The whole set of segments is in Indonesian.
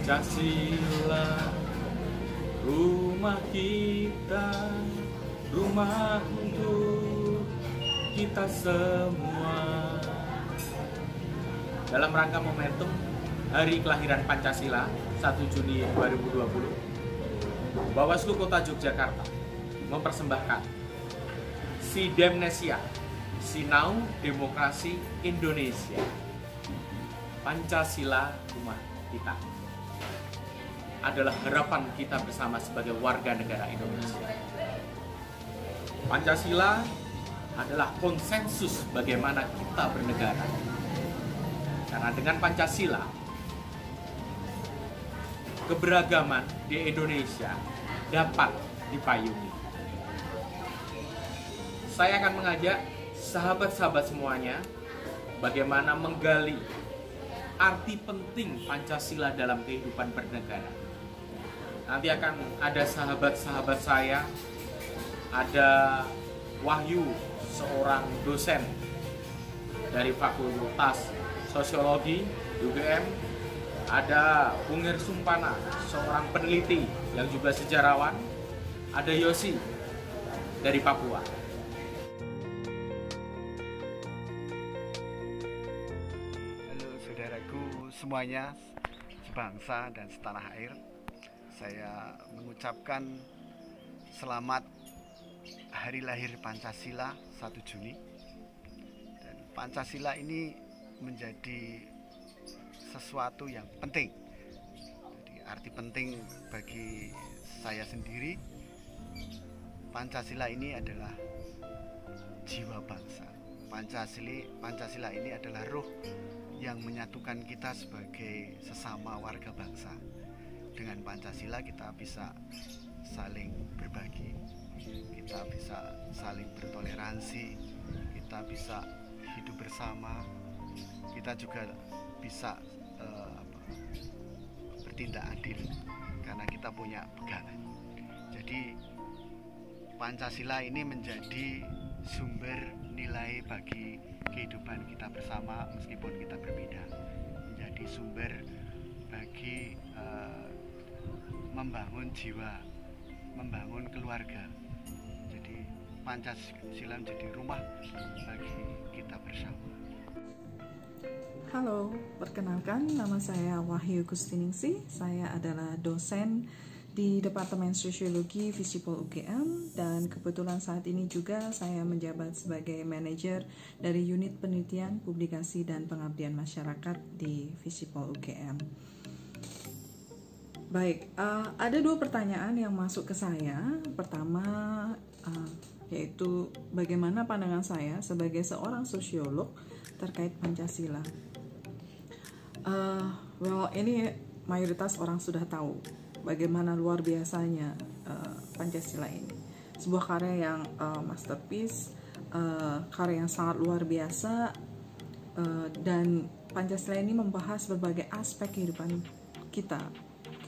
Pancasila, rumah kita, rumah untuk kita semua. Dalam rangka momentum Hari Kelahiran Pancasila 1 Juni 2020, Bawaslu Kota Yogyakarta mempersembahkan Sidemnesia, Sinau Demokrasi Indonesia, Pancasila Rumah Kita, adalah harapan kita bersama sebagai warga negara Indonesia. Pancasila adalah konsensus bagaimana kita bernegara. Karena dengan Pancasila, keberagaman di Indonesia dapat dipayungi. Saya akan mengajak sahabat-sahabat semuanya bagaimana menggali arti penting Pancasila dalam kehidupan bernegara. Nanti akan ada sahabat-sahabat saya, ada Wahyu, seorang dosen dari Fakultas Sosiologi UGM, ada Bungir Sumpana, seorang peneliti yang juga sejarawan, ada Yosi dari Papua. Halo saudaraku semuanya, sebangsa dan setanah air. Saya mengucapkan selamat Hari Lahir Pancasila 1 Juni. Dan Pancasila ini menjadi sesuatu yang penting. Jadi arti penting bagi saya sendiri, Pancasila ini adalah jiwa bangsa. Pancasila ini adalah ruh yang menyatukan kita sebagai sesama warga bangsa. Dengan Pancasila kita bisa saling berbagi, kita bisa saling bertoleransi, kita bisa hidup bersama, kita juga bisa bertindak adil karena kita punya pegangan. Jadi Pancasila ini menjadi sumber nilai bagi kehidupan kita bersama meskipun kita berbeda, menjadi sumber bagi membangun jiwa, membangun keluarga. Jadi Pancasila menjadi rumah bagi kita bersama. Halo, perkenalkan nama saya Wahyu Gustiningsih. Saya adalah dosen di Departemen Sosiologi Visipol UGM dan kebetulan saat ini juga saya menjabat sebagai manajer dari Unit Penelitian, Publikasi dan Pengabdian Masyarakat di Visipol UGM. Baik, ada dua pertanyaan yang masuk ke saya. Pertama, yaitu bagaimana pandangan saya sebagai seorang sosiolog terkait Pancasila. Ini mayoritas orang sudah tahu bagaimana luar biasanya Pancasila ini. Sebuah karya yang masterpiece, karya yang sangat luar biasa, dan Pancasila ini membahas berbagai aspek kehidupan kita,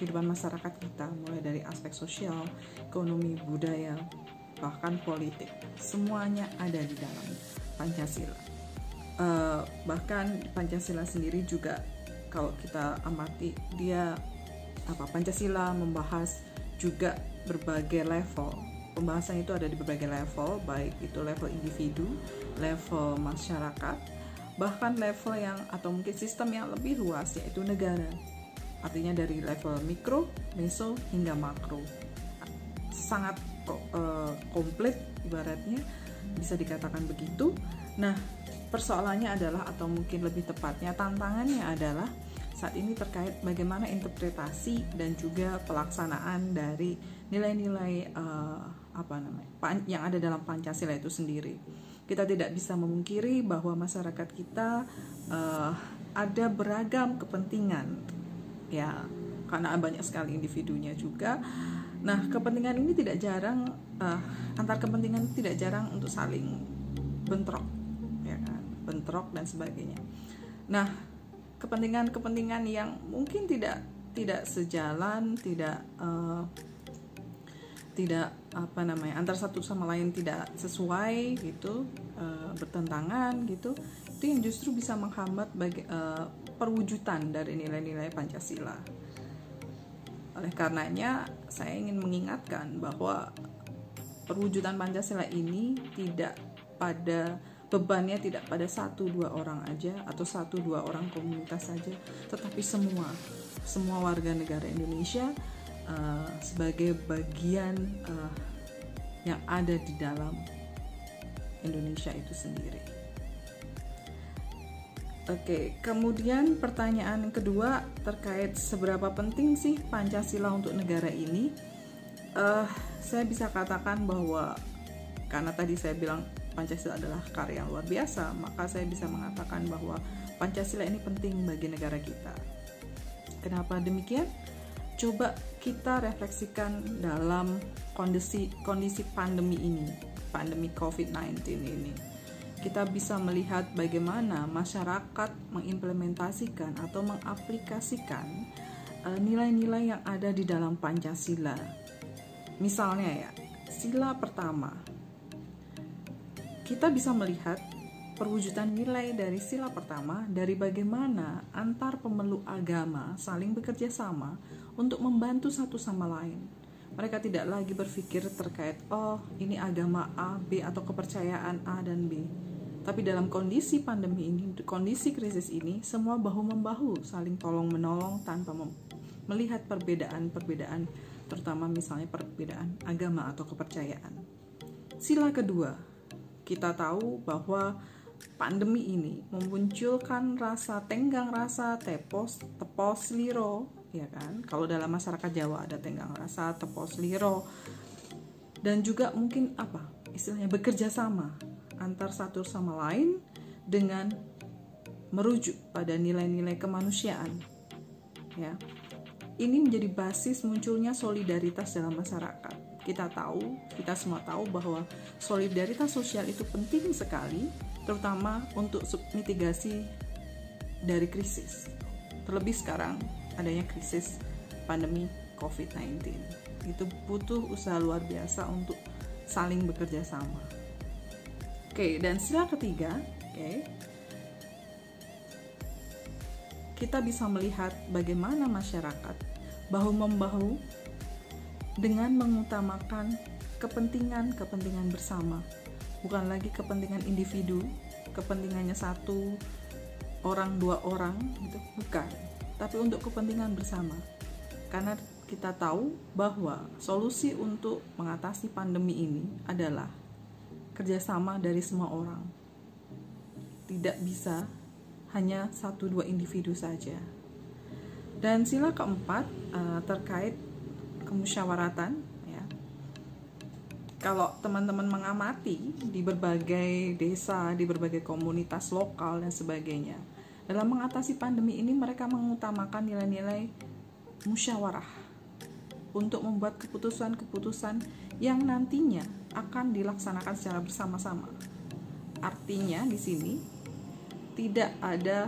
kehidupan masyarakat kita, mulai dari aspek sosial, ekonomi, budaya, bahkan politik. Semuanya ada di dalam Pancasila. Bahkan Pancasila sendiri juga kalau kita amati, dia Pancasila membahas juga berbagai level. Pembahasan itu ada di berbagai level, baik itu level individu, level masyarakat, bahkan level yang atau mungkin sistem yang lebih luas yaitu negara. Artinya dari level mikro, meso hingga makro. Sangat komplit ibaratnya, bisa dikatakan begitu. Nah, persoalannya adalah, atau mungkin lebih tepatnya tantangannya adalah saat ini terkait bagaimana interpretasi dan juga pelaksanaan dari nilai-nilai yang ada dalam Pancasila itu sendiri. Kita tidak bisa memungkiri bahwa masyarakat kita ada beragam kepentingan, ya, karena banyak sekali individunya juga. Nah, kepentingan ini tidak jarang, antar kepentingan tidak jarang untuk saling bentrok, ya kan, bentrok dan sebagainya. Nah, kepentingan-kepentingan yang mungkin tidak sejalan, tidak antar satu sama lain tidak sesuai gitu, bertentangan gitu, itu yang justru bisa menghambat perwujudan dari nilai-nilai Pancasila. Oleh karenanya, saya ingin mengingatkan bahwa perwujudan Pancasila ini bebannya tidak pada 1-2 orang aja atau 1-2 orang komunitas saja, tetapi semua warga negara Indonesia sebagai bagian yang ada di dalam Indonesia itu sendiri. Oke, kemudian pertanyaan yang kedua terkait seberapa penting sih Pancasila untuk negara ini. Saya bisa katakan bahwa karena tadi saya bilang Pancasila adalah karya yang luar biasa, maka saya bisa mengatakan bahwa Pancasila ini penting bagi negara kita. Kenapa demikian? Coba kita refleksikan dalam kondisi pandemi ini, pandemi COVID-19 ini. Kita bisa melihat bagaimana masyarakat mengimplementasikan atau mengaplikasikan nilai-nilai yang ada di dalam Pancasila. Misalnya ya, sila pertama. Kita bisa melihat perwujudan nilai dari sila pertama dari bagaimana antar pemeluk agama saling bekerja sama untuk membantu satu sama lain. Mereka tidak lagi berpikir terkait, ini agama A, B, atau kepercayaan A dan B. Tapi dalam kondisi pandemi ini, kondisi krisis ini, semua bahu-membahu saling tolong-menolong tanpa melihat perbedaan-perbedaan, terutama misalnya perbedaan agama atau kepercayaan. Sila kedua, kita tahu bahwa pandemi ini memunculkan rasa tenggang rasa, tepos liro, ya kan? Kalau dalam masyarakat Jawa ada tenggang rasa, tepos liro, dan juga mungkin istilahnya bekerja sama antar satu sama lain dengan merujuk pada nilai-nilai kemanusiaan. Ya, ini menjadi basis munculnya solidaritas dalam masyarakat. Kita semua tahu bahwa solidaritas sosial itu penting sekali, terutama untuk mitigasi dari krisis. Terlebih sekarang adanya krisis pandemi COVID-19. Itu butuh usaha luar biasa untuk saling bekerja sama. Oke, dan sila ketiga, kita bisa melihat bagaimana masyarakat bahu-membahu dengan mengutamakan kepentingan bersama, bukan lagi kepentingan individu, kepentingannya 1 orang, 2 orang, gitu, bukan, tapi untuk kepentingan bersama. Karena kita tahu bahwa solusi untuk mengatasi pandemi ini adalah kerjasama dari semua orang. Tidak bisa hanya 1-2 individu saja. Dan sila keempat terkait kemusyawaratan. Ya. Kalau teman-teman mengamati di berbagai desa, di berbagai komunitas lokal dan sebagainya, dalam mengatasi pandemi ini mereka mengutamakan nilai-nilai musyawarah untuk membuat keputusan-keputusan yang nantinya akan dilaksanakan secara bersama-sama. Artinya di sini tidak ada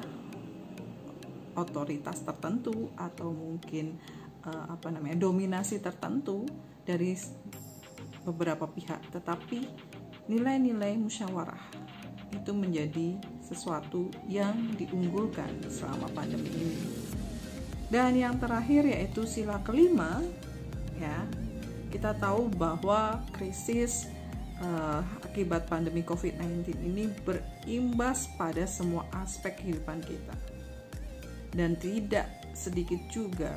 otoritas tertentu atau mungkin dominasi tertentu dari beberapa pihak, tetapi nilai-nilai musyawarah itu menjadi sesuatu yang diunggulkan selama pandemi ini. Dan yang terakhir yaitu sila kelima, ya. Kita tahu bahwa krisis akibat pandemi COVID-19 ini berimbas pada semua aspek kehidupan kita. Dan tidak sedikit juga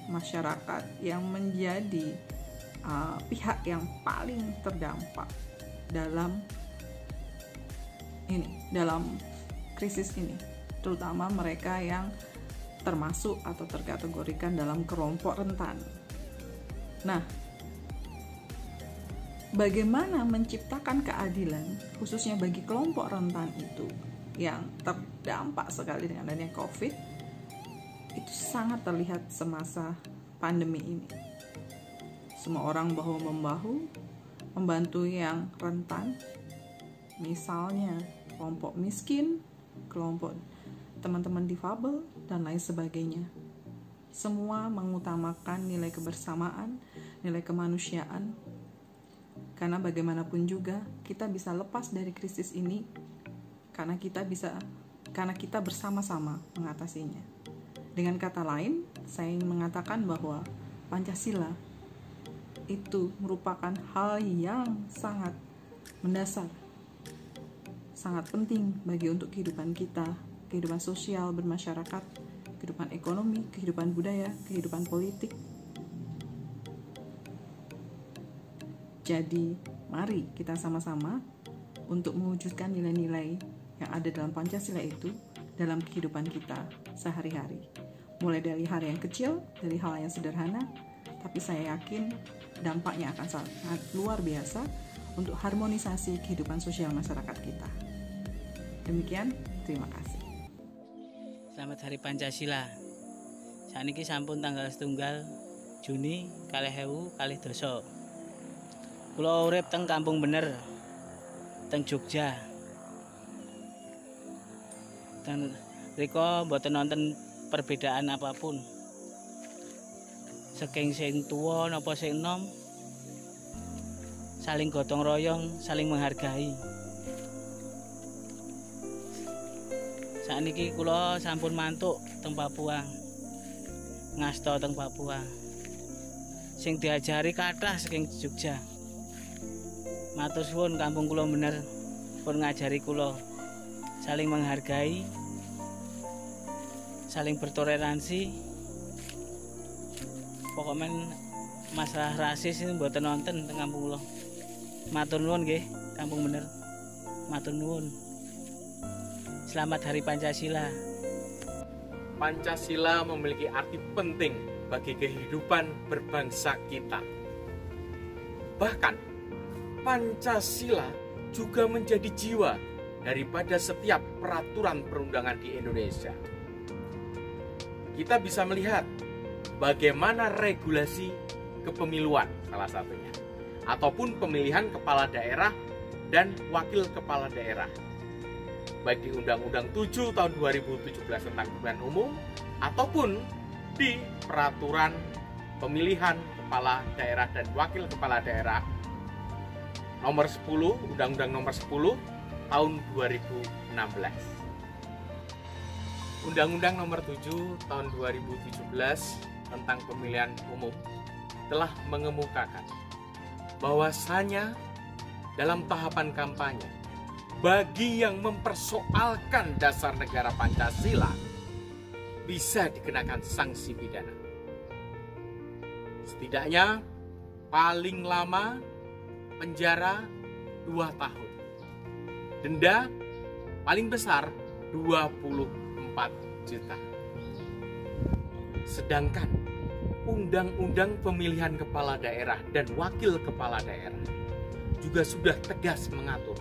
masyarakat yang menjadi pihak yang paling terdampak dalam krisis ini, terutama mereka yang termasuk atau terkategorikan dalam kelompok rentan. Nah, bagaimana menciptakan keadilan khususnya bagi kelompok rentan itu yang terdampak sekali dengan adanya COVID, itu sangat terlihat semasa pandemi ini. Semua orang bahu-membahu membantu yang rentan, misalnya kelompok miskin, kelompok teman-teman difabel, dan lain sebagainya. Semua mengutamakan nilai kebersamaan, nilai kemanusiaan, karena bagaimanapun juga kita bisa lepas dari krisis ini karena kita bersama-sama mengatasinya. Dengan kata lain, saya ingin mengatakan bahwa Pancasila itu merupakan hal yang sangat mendasar, sangat penting bagi untuk kehidupan kita, kehidupan sosial bermasyarakat, kehidupan ekonomi, kehidupan budaya, kehidupan politik. Jadi, mari kita sama-sama untuk mewujudkan nilai-nilai yang ada dalam Pancasila itu dalam kehidupan kita sehari-hari. Mulai dari hal yang kecil, dari hal yang sederhana, tapi saya yakin dampaknya akan sangat luar biasa untuk harmonisasi kehidupan sosial masyarakat kita. Demikian, terima kasih. Selamat Hari Pancasila. Saniki sampun tanggal 1 Juni 2022. Kula urip teng Kampung Bener, teng Jogja. Dan riko mboten nonton perbedaan apapun. Saking sing tuwa napa sing enom, saling gotong royong, saling menghargai. Saniki kula sampun mantuk teng Papua. Ngasta teng Papua. Sing diajari kathah saking Jogja. Matur suwun Kampung kula Bener pun ngajari kula saling menghargai, saling bertoleransi. Pokoknya masalah rasis ini mboten nonton teng kampung kula. Matur nuwun nggih Kampung Bener. Matur nuwun. Selamat Hari Pancasila. Pancasila memiliki arti penting bagi kehidupan berbangsa kita. Bahkan Pancasila juga menjadi jiwa daripada setiap peraturan perundangan di Indonesia. Kita bisa melihat bagaimana regulasi kepemiluan salah satunya, ataupun pemilihan kepala daerah dan wakil kepala daerah, baik di Undang-Undang 7 tahun 2017 tentang pemilihan umum, ataupun di peraturan pemilihan kepala daerah dan wakil kepala daerah nomor 10, Undang-Undang nomor 10 tahun 2016. Undang-Undang nomor 7 tahun 2017 tentang pemilihan umum telah mengemukakan bahwasanya dalam tahapan kampanye, bagi yang mempersoalkan dasar negara Pancasila bisa dikenakan sanksi pidana. Setidaknya paling lama penjara 2 tahun. Denda paling besar 24 juta. Sedangkan Undang-Undang Pemilihan Kepala Daerah dan Wakil Kepala Daerah juga sudah tegas mengatur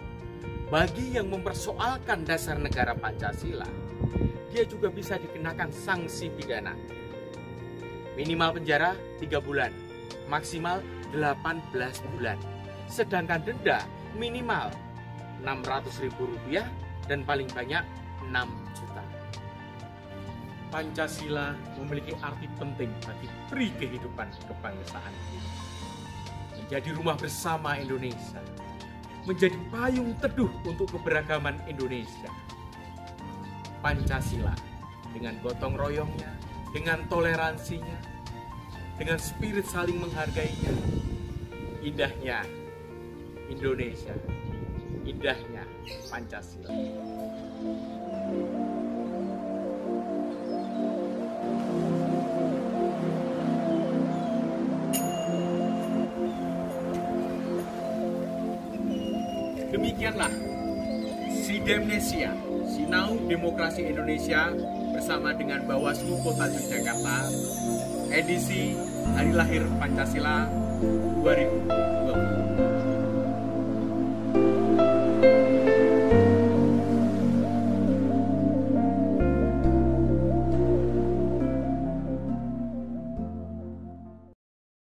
bagi yang mempersoalkan dasar negara Pancasila, dia juga bisa dikenakan sanksi pidana. Minimal penjara 3 bulan, maksimal 18 bulan. Sedangkan denda minimal Rp600.000 dan paling banyak 6 juta. Pancasila memiliki arti penting bagi pri kehidupan kebangsaan kita. Menjadi rumah bersama Indonesia, menjadi payung teduh untuk keberagaman Indonesia. Pancasila dengan gotong royongnya, dengan toleransinya, dengan spirit saling menghargainya, indahnya Indonesia, indahnya Pancasila. Demikianlah Sidemnesia, Sinau Demokrasi Indonesia bersama dengan Bawaslu Kota Yogyakarta, edisi Hari Lahir Pancasila 2020.